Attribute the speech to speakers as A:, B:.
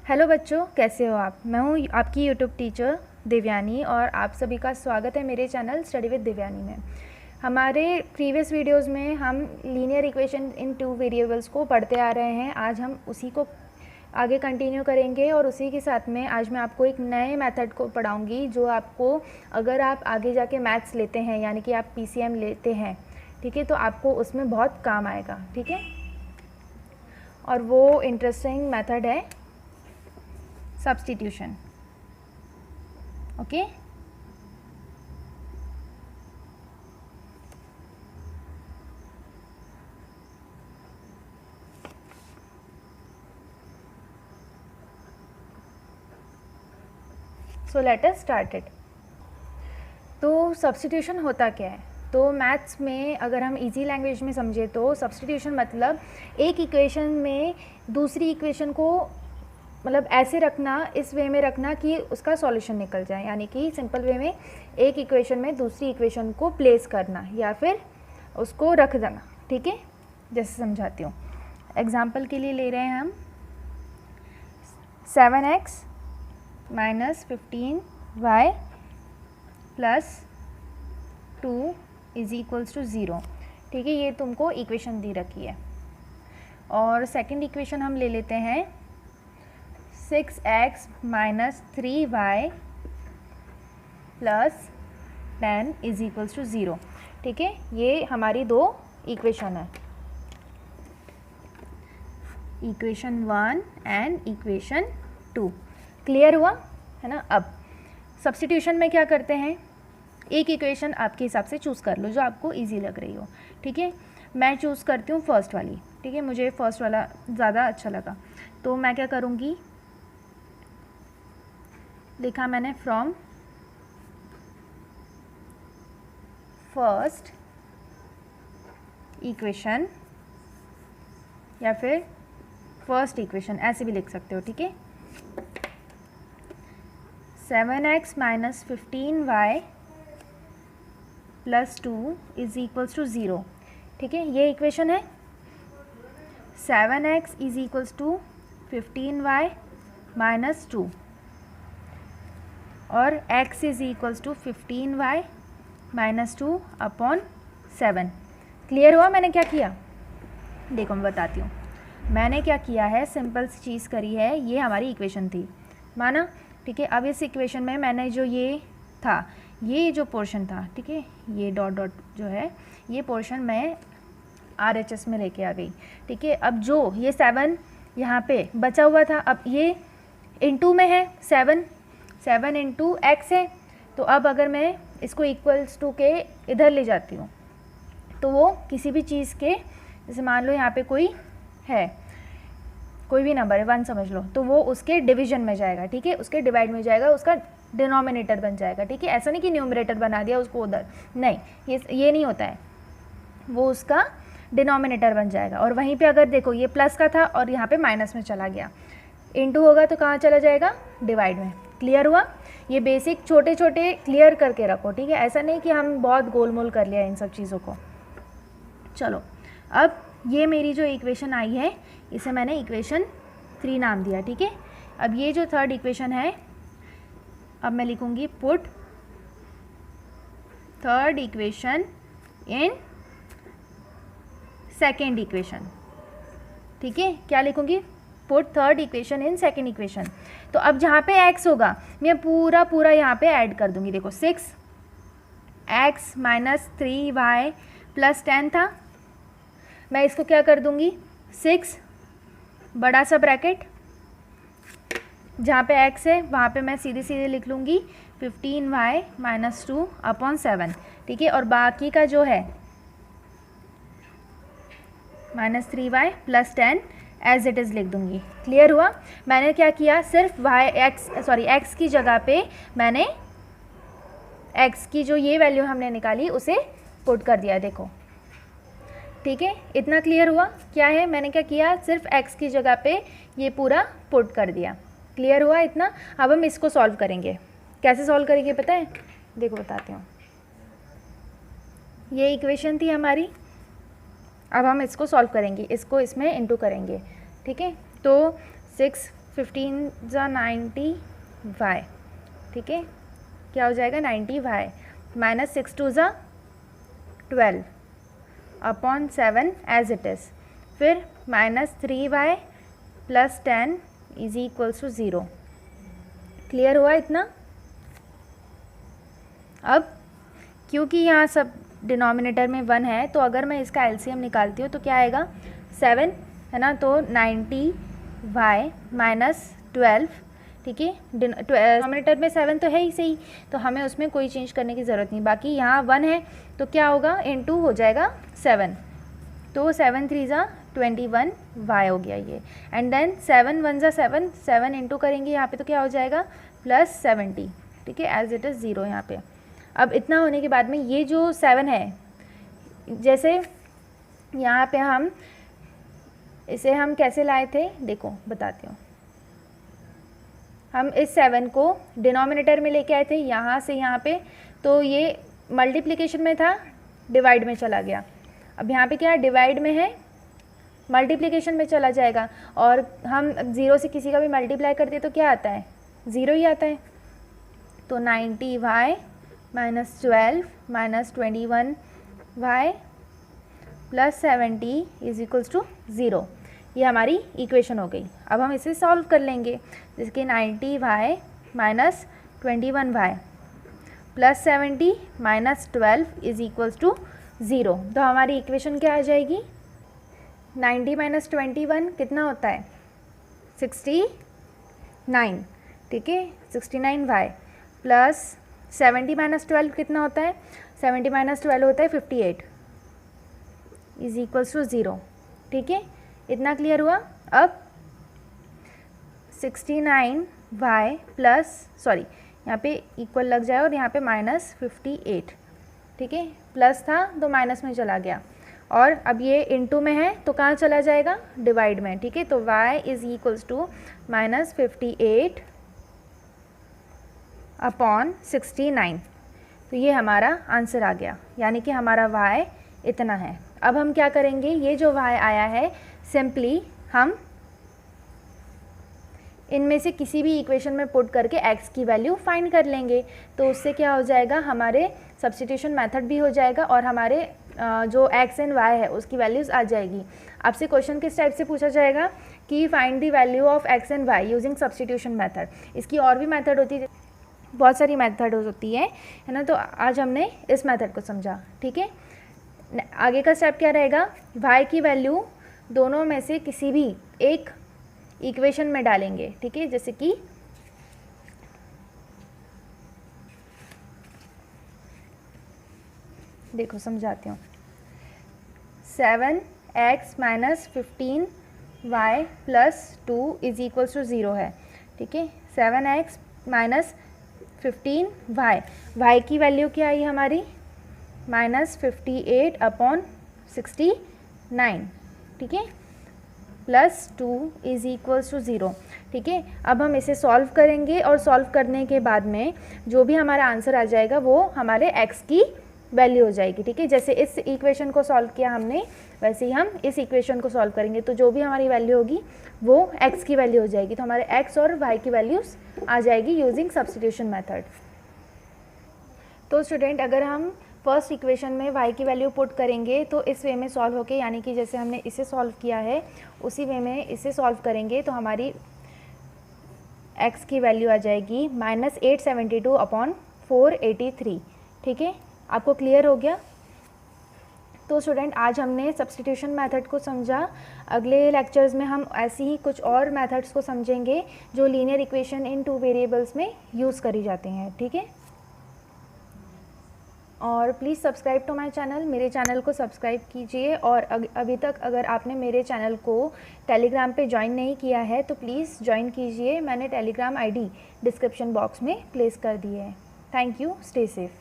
A: Hello बच्चों, कैसे हो आप। मैं हूँ आपकी यूट्यूब टीचर दिव्यानी और आप सभी का स्वागत है मेरे चैनल स्टडी विद दिव्यानी में। हमारे प्रीवियस वीडियोस में हम लीनियर इक्वेशन इन टू वेरिएबल्स को पढ़ते आ रहे हैं। आज हम उसी को आगे कंटिन्यू करेंगे और उसी के साथ में आज मैं आपको एक नए मेथड को पढ़ाऊँगी जो आपको, अगर आप आगे जाके मैथ्स लेते हैं यानी कि आप PCM लेते हैं, ठीक है, तो आपको उसमें बहुत काम आएगा। ठीक है, और वो इंटरेस्टिंग मेथड है substitution. Okay, so let us start it. तो सब्स्टिट्यूशन होता क्या है? तो मैथ्स में अगर हम इजी लैंग्वेज में समझे तो सब्स्टिट्यूशन मतलब एक इक्वेशन में दूसरी इक्वेशन को मतलब ऐसे रखना, इस वे में रखना कि उसका सॉल्यूशन निकल जाए, यानी कि सिंपल वे में एक इक्वेशन में दूसरी इक्वेशन को प्लेस करना या फिर उसको रख देना। ठीक है, जैसे समझाती हूँ। एग्जाम्पल के लिए ले रहे हैं हम 7x - 15y + 2 = 0। ठीक है, ये तुमको इक्वेशन दी रखी है। और सेकंड इक्वेशन हम ले लेते हैं 6x - 3y + 10 = 0। ठीक है, ये हमारी दो इक्वेशन है, इक्वेशन 1 एंड इक्वेशन 2। क्लियर हुआ है ना। अब सब्स्टिट्यूशन में क्या करते हैं, एक इक्वेशन आपके हिसाब से चूज़ कर लो जो आपको इजी लग रही हो। ठीक है, मैं चूज़ करती हूँ फर्स्ट वाली। ठीक है, मुझे फर्स्ट वाला ज़्यादा अच्छा लगा, तो मैं क्या करूँगी, लिखा मैंने फ्रॉम फर्स्ट इक्वेशन या फिर फर्स्ट इक्वेशन, ऐसे भी लिख सकते हो। ठीक है, 7x - 15y + 2 = 0। ठीक है, ये इक्वेशन है। 7x = 15y - 2 और x = 15y - 2/7। क्लियर हुआ मैंने क्या किया? देखो मैं बताती हूँ। मैंने क्या किया है, सिंपल सी चीज़ करी है। ये हमारी इक्वेशन थी, माना। ठीक है, अब इस इक्वेशन में मैंने जो ये था, ये जो पोर्शन था, ठीक है, ये डॉट डॉट जो है, ये पोर्शन मैं RHS में लेके आ गई। ठीक है, अब जो ये 7 यहाँ पे बचा हुआ था, अब ये इनटू में है, 7 × x है। तो अब अगर मैं इसको इक्वल्स टू के इधर ले जाती हूँ तो वो किसी भी चीज़ के, जैसे मान लो यहाँ पे कोई है, कोई भी नंबर है 1 समझ लो, तो वो उसके डिवीजन में जाएगा। ठीक है, उसके डिवाइड में जाएगा, उसका डिनोमिनेटर बन जाएगा। ठीक है, ऐसा नहीं कि न्यूमरेटर बना दिया उसको उधर, नहीं, ये नहीं होता है, वो उसका डिनोमिनेटर बन जाएगा। और वहीं पे अगर देखो ये प्लस का था और यहाँ पे माइनस में चला गया, इनटू होगा तो कहाँ चला जाएगा, डिवाइड में। क्लियर हुआ? ये बेसिक छोटे छोटे क्लियर करके रखो। ठीक है, ऐसा नहीं कि हम बहुत गोलमोल कर लिया इन सब चीज़ों को। चलो, अब ये मेरी जो इक्वेशन आई है इसे मैंने इक्वेशन 3 नाम दिया। ठीक है, अब ये जो थर्ड इक्वेशन है, अब मैं लिखूँगी put third equation in second equation. ठीक है, क्या लिखूँगी, put third equation in second equation. तो अब जहाँ पे x होगा मैं पूरा यहाँ पे ऐड कर दूँगी। देखो 6x - 3y + 10 था, मैं इसको क्या कर दूँगी, 6 बड़ा सा ब्रैकेट, जहाँ पे x है वहाँ पे मैं सीधे सीधे लिख लूँगी 15y - 2/7। ठीक है, और बाकी का जो है -3y + 10 एज इट इज़ लिख दूँगी। क्लियर हुआ? मैंने क्या किया, सिर्फ x की जगह पे मैंने x की जो ये वैल्यू हमने निकाली उसे पुट कर दिया। देखो, ठीक है, इतना क्लियर हुआ? क्या है, मैंने क्या किया, सिर्फ x की जगह पे ये पूरा पुट कर दिया। क्लियर हुआ इतना? अब हम इसको सॉल्व करेंगे। कैसे सॉल्व करेंगे पता है? देखो बताती हूँ। ये इक्वेशन थी हमारी, अब हम इसको सॉल्व करेंगे, इसको इसमें इंटू करेंगे। ठीक है, तो 6 15 ज़ा 90 वाई, ठीक है, क्या हो जाएगा 90 वाई माइनस 6 2 ज़ा 12 अपॉन 7 एज इट इज़, फिर minus 3 y plus 10 is equals to 0। Clear हुआ इतना? अब क्योंकि यहाँ सब डिनोमिनेटर में 1 है तो अगर मैं इसका एलसीएम निकालती हूँ तो क्या आएगा 7 है ना, तो 90 वाई माइनस 12, ठीक है, डिनोमिनेटर में 7 तो है ही सही, तो हमें उसमें कोई चेंज करने की ज़रूरत नहीं। बाकी यहाँ 1 है तो क्या होगा इनटू हो जाएगा 7, तो 7 3 ज़ा 21 वाई हो गया ये, एंड देन 7 1 ज़ा 7, 7 इंटू करेंगे यहाँ पे तो क्या हो जाएगा प्लस 70, ठीक है, एज इट इज़ 0 यहाँ पे। अब इतना होने के बाद में ये जो 7 है, जैसे यहाँ पे हम इसे हम कैसे लाए थे देखो बताती हूँ। हम इस 7 को डिनोमिनेटर में लेके आए थे यहाँ से यहाँ पे, तो ये मल्टीप्लिकेशन में था, डिवाइड में चला गया। अब यहाँ पे क्या है, डिवाइड में है, मल्टीप्लिकेशन में चला जाएगा, और हम 0 से किसी का भी मल्टीप्लाई करते तो क्या आता है 0 ही आता है। तो 90 y minus 12 minus 21 y plus 70 is equals to 0, ये हमारी इक्वेशन हो गई। अब हम इसे सॉल्व कर लेंगे, जैसे कि 90 y minus 21 y plus 70 minus 12 is equals to 0। तो हमारी इक्वेशन क्या आ जाएगी, 90 माइनस 21 कितना होता है 69, ठीक है, 69 वाई प्लस 70 माइनस 12 कितना होता है, 70 माइनस 12 होता है 58 इज इक्वल्स टू 0, ठीक है, इतना क्लियर हुआ। अब 69 वाई प्लस, सॉरी यहाँ पे इक्वल लग जाए और यहाँ पे माइनस 58, ठीक है, प्लस था तो माइनस में चला गया, और अब ये इनटू में है तो कहाँ चला जाएगा डिवाइड में, ठीक है, तो y is equals to minus 58 upon 69, तो ये हमारा आंसर आ गया, यानी कि हमारा y इतना है। अब हम क्या करेंगे, ये जो y आया है सिंपली हम इनमें से किसी भी इक्वेशन में पुट करके x की वैल्यू फाइंड कर लेंगे, तो उससे क्या हो जाएगा हमारे सब्स्टिट्यूशन मेथड भी हो जाएगा और हमारे जो x एंड y है उसकी वैल्यूज़ आ जाएगी। आपसे क्वेश्चन किस टाइप से पूछा जाएगा कि find the value of x and y using substitution method. इसकी और भी मेथड होती है, बहुत सारी मेथड होती है ना, तो आज हमने इस मेथड को समझा, ठीक है। आगे का स्टेप क्या रहेगा, y की वैल्यू दोनों में से किसी भी एक इक्वेशन में डालेंगे, ठीक है, जैसे कि देखो समझाती हूँ, 7x minus 15y plus 2 is equals to 0 है, ठीक है, 7x माइनस 15y, y की वैल्यू क्या आई हमारी माइनस 58 अपॉन 69, ठीक है, प्लस 2 इज इक्वल्स टू 0, ठीक है। अब हम इसे सॉल्व करेंगे और सॉल्व करने के बाद में जो भी हमारा आंसर आ जाएगा वो हमारे x की वैल्यू हो जाएगी, ठीक है। जैसे इस इक्वेशन को सॉल्व किया हमने वैसे ही हम इस इक्वेशन को सॉल्व करेंगे, तो जो भी हमारी वैल्यू होगी वो x की वैल्यू हो जाएगी, तो हमारे x और y की वैल्यूज़ आ जाएगी यूजिंग सब्स्टिट्यूशन मेथड। तो स्टूडेंट अगर हम फर्स्ट इक्वेशन में y की वैल्यू पुट करेंगे तो इस वे में सॉल्व होके, यानी कि जैसे हमने इसे सॉल्व किया है उसी वे में इसे सॉल्व करेंगे तो हमारी x की वैल्यू आ जाएगी माइनस 872 अपॉन 483, ठीक है। आपको क्लियर हो गया? तो स्टूडेंट आज हमने सब्स्टिट्यूशन मेथड को समझा। अगले लेक्चर्स में हम ऐसी ही कुछ और मेथड्स को समझेंगे जो लीनियर इक्वेशन इन 2 वेरिएबल्स में यूज़ करी जाते हैं, ठीक है। और please subscribe to my channel, मेरे चैनल को सब्सक्राइब कीजिए। और अभी तक अगर आपने मेरे चैनल को टेलीग्राम पे ज्वाइन नहीं किया है तो प्लीज़ ज्वाइन कीजिए, मैंने टेलीग्राम आईडी डिस्क्रिप्शन बॉक्स में प्लेस कर दी है। Thank you, stay safe.